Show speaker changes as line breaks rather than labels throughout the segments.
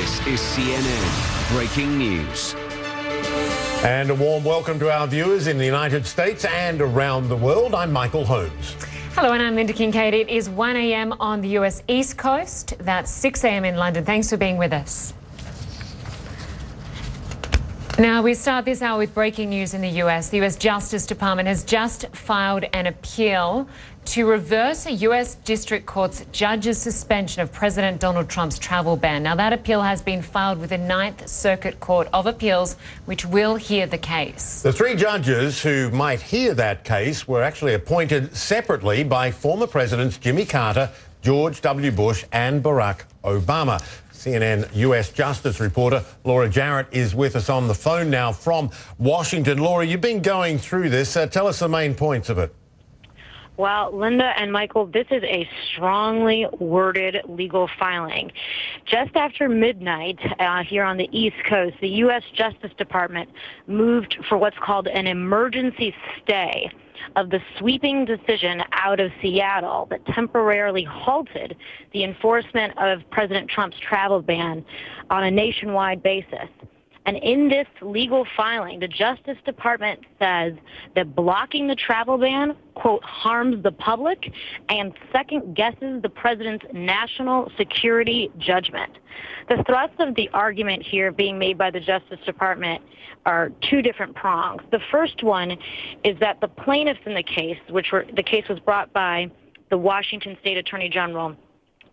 This is CNN Breaking News.
And a warm welcome to our viewers in the United States and around the world. I'm Michael Holmes.
Hello, and I'm Linda Kincaid. It is 1 a.m. on the US East Coast. That's 6 a.m. in London. Thanks for being with us. Now, we start this hour with breaking news in the US. The US Justice Department has just filed an appeal to reverse a US District Court's judge's suspension of President Donald Trump's travel ban. Now, that appeal has been filed with the Ninth Circuit Court of Appeals, which will hear the case.
The three judges who might hear that case were actually appointed separately by former Presidents Jimmy Carter, George W. Bush and Barack Obama. CNN US Justice reporter Laura Jarrett is with us on the phone now from Washington. Laura, you've been going through this. Tell us the main points of it.
Well, Linda and Michael, this is a strongly worded legal filing. Just after midnight here on the East Coast, the U.S. Justice Department moved for what's called an emergency stay of the sweeping decision out of Seattle that temporarily halted the enforcement of President Trump's travel ban on a nationwide basis. And in this legal filing, the Justice Department says that blocking the travel ban, quote, harms the public and second guesses the president's national security judgment. The thrust of the argument here being made by the Justice Department are two different prongs. The first one is that the plaintiffs in the case, the case was brought by the Washington State Attorney General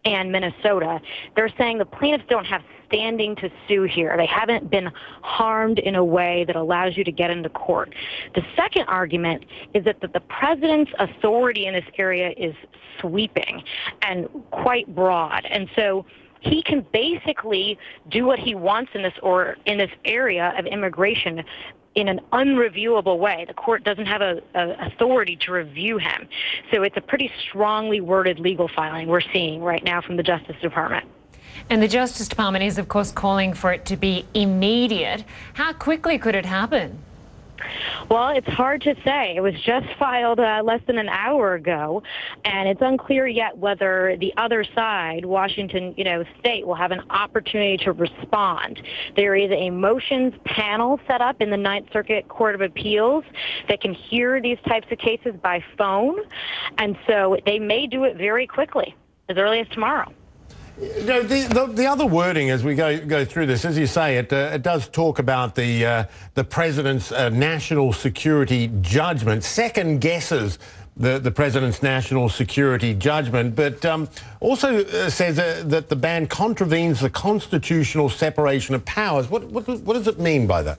and Minnesota, they're saying the plaintiffs don't have standing to sue here. They haven't been harmed in a way that allows you to get into court. The second argument is that the president's authority in this area is sweeping and quite broad. And so he can basically do what he wants in this area of immigration in an unreviewable way. The court doesn't have a authority to review him. So it's a pretty strongly worded legal filing we're seeing right now from the Justice Department.
And the Justice Department is, of course, calling for it to be immediate. How quickly could it happen?
Well, it's hard to say. It was just filed less than an hour ago, and it's unclear yet whether the other side, Washington, State, will have an opportunity to respond. There is a motions panel set up in the Ninth Circuit Court of Appeals that can hear these types of cases by phone, and so they may do it very quickly, as early as tomorrow.
The other wording as we go through this, as you say, it does talk about the president's national security judgment, second guesses the president's national security judgment, but also says that the ban contravenes the constitutional separation of powers. What does it mean by that?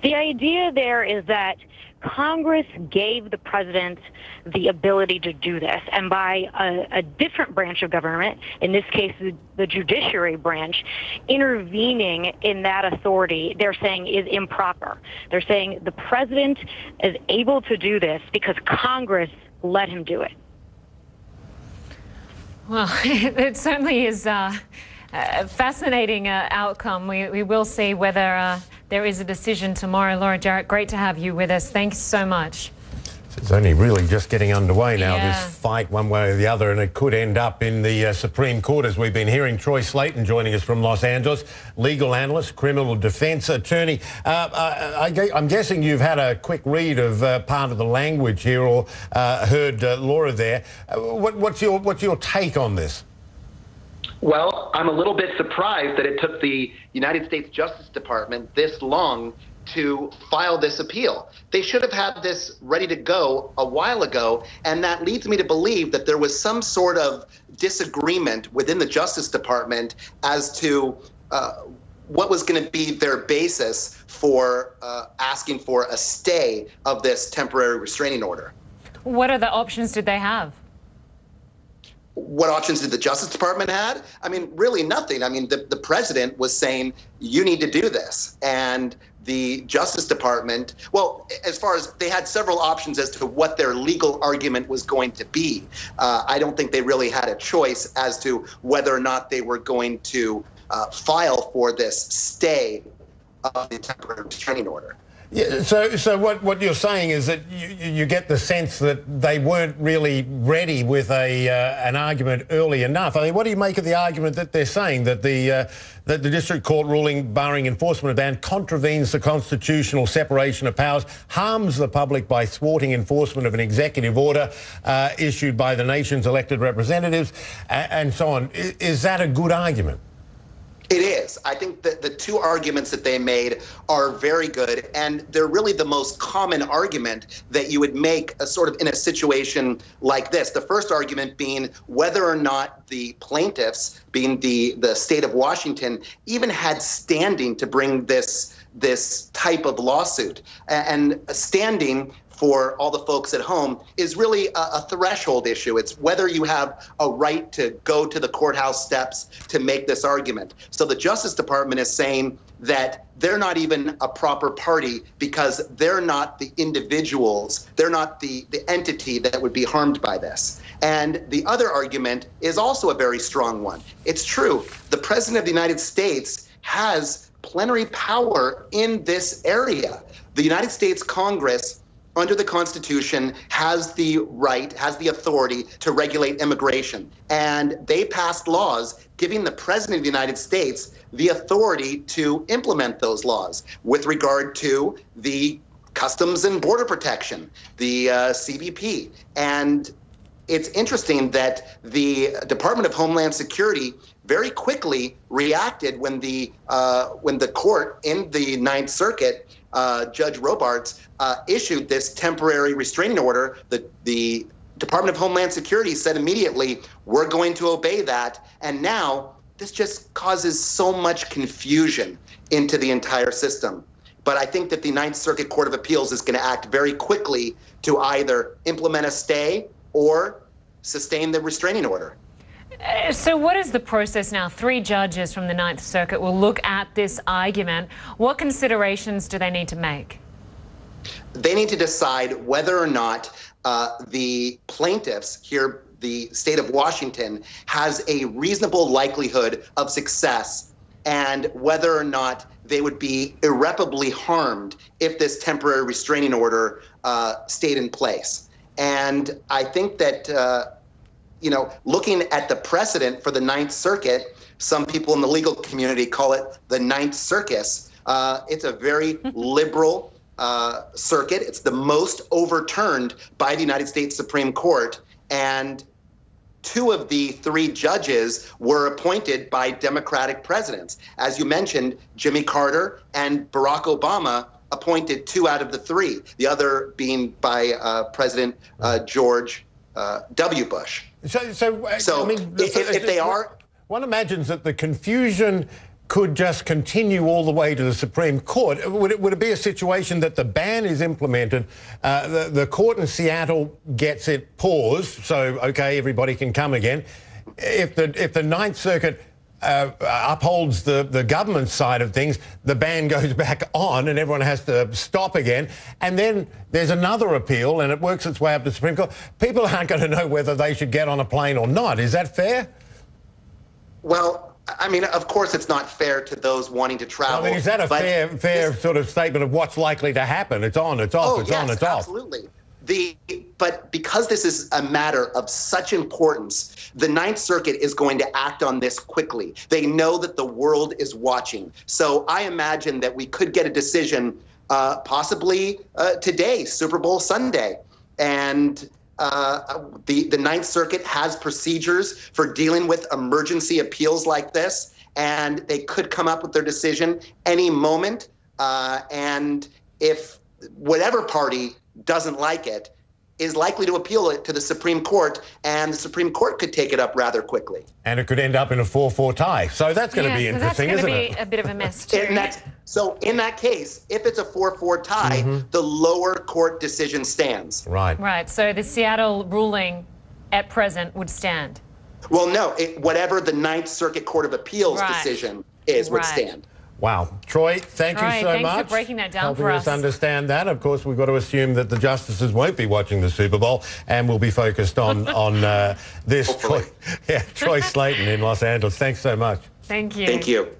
The idea there is that Congress gave the president the ability to do this, and by a different branch of government, in this case the judiciary branch, intervening in that authority, they're saying is improper. They're saying the president is able to do this because Congress let him do it.
Well, it certainly is a fascinating outcome. We will see whether there is a decision tomorrow. Laura Jarrett, great to have you with us. Thanks so much.
It's only really just getting underway now, this fight one way or the other, and it could end up in the Supreme Court, as we've been hearing. Troy Slayton joining us from Los Angeles, legal analyst, criminal defence attorney. I'm guessing you've had a quick read of part of the language here, or heard Laura there. What's your take on this?
Well, I'm a little bit surprised that it took the United States Justice Department this long to file this appeal. They should have had this ready to go a while ago, and that leads me to believe that there was some sort of disagreement within the Justice Department as to what was going to be their basis for asking for a stay of this temporary restraining order.
What other options did they have?
What options did the Justice Department have? I mean, really nothing. I mean, the president was saying, you need to do this. And the Justice Department, well, as far as they had several options as to what their legal argument was going to be. I don't think they really had a choice as to whether or not they were going to file for this stay of the temporary restraining order.
Yeah, so what you're saying is that you get the sense that they weren't really ready with an argument early enough. I mean, what do you make of the argument that they're saying that the district court ruling barring enforcement of ban contravenes the constitutional separation of powers, harms the public by thwarting enforcement of an executive order issued by the nation's elected representatives, and so on? Is that a good argument?
It is. I think that the two arguments that they made are very good, and they're really the most common argument that you would make sort of in a situation like this. The first argument being whether or not the plaintiffs, being the state of Washington, even had standing to bring this type of lawsuit. And standing, for all the folks at home, is really a threshold issue. It's whether you have a right to go to the courthouse steps to make this argument. So the Justice Department is saying that they're not even a proper party because they're not the individuals, they're not the entity that would be harmed by this. And the other argument is also a very strong one. It's true, the President of the United States has plenary power in this area. The United States Congress, under the Constitution, has the right, has the authority to regulate immigration. And they passed laws giving the President of the United States the authority to implement those laws with regard to the Customs and Border Protection, the CBP. And it's interesting that the Department of Homeland Security very quickly reacted when the court in the Ninth Circuit, Judge Robarts, issued this temporary restraining order. The Department of Homeland Security said immediately, we're going to obey that. And now this just causes so much confusion into the entire system. But I think that the Ninth Circuit Court of Appeals is going to act very quickly to either implement a stay or sustain the restraining order.
So what is the process now? 3 judges from the Ninth Circuit will look at this argument. What considerations do they need to make?
They need to decide whether or not the plaintiffs here, the state of Washington, has a reasonable likelihood of success, and whether or not they would be irreparably harmed if this temporary restraining order stayed in place. And I think that looking at the precedent for the Ninth Circuit, some people in the legal community call it the Ninth Circus. It's a very liberal circuit. It's the most overturned by the United States Supreme Court. And 2 of the 3 judges were appointed by Democratic presidents. As you mentioned, Jimmy Carter and Barack Obama appointed 2 out of the 3, the other being by President George W. Bush.
So I mean,
if they are...
One imagines that the confusion could just continue all the way to the Supreme Court. Would it be a situation that the ban is implemented, the court in Seattle gets it paused, so, OK, everybody can come again. If the Ninth Circuit upholds the government side of things, the ban goes back on and everyone has to stop again. And then there's another appeal and it works its way up to the Supreme Court. People aren't going to know whether they should get on a plane or not. Is that fair?
Well, I mean, of course, it's not fair to those wanting to travel.
I mean, is that a fair sort of statement of what's likely to happen? It's on, it's off, it's on, it's off.
Absolutely. But because this is a matter of such importance, the Ninth Circuit is going to act on this quickly. They know that the world is watching. So I imagine that we could get a decision possibly today, Super Bowl Sunday. And the Ninth Circuit has procedures for dealing with emergency appeals like this, and they could come up with their decision any moment. And if whatever party doesn't like it, is likely to appeal it to the Supreme Court, and the Supreme Court could take it up rather quickly.
And it could end up in a 4-4 tie. So that's going to be interesting, isn't it?
That's going to be a bit of a mess too.
So in that case, if it's a 4-4 tie, the lower court decision stands.
Right.
Right. So the Seattle ruling at present would stand.
Well, no. Whatever the Ninth Circuit Court of Appeals decision is would stand.
Wow. Troy, thank you so much.
Thanks for breaking that down for us.
Helping us understand that. Of course, we've got to assume that the justices won't be watching the Super Bowl and will be focused on this. Troy Slaton in Los Angeles. Thanks so much.
Thank you.
Thank you.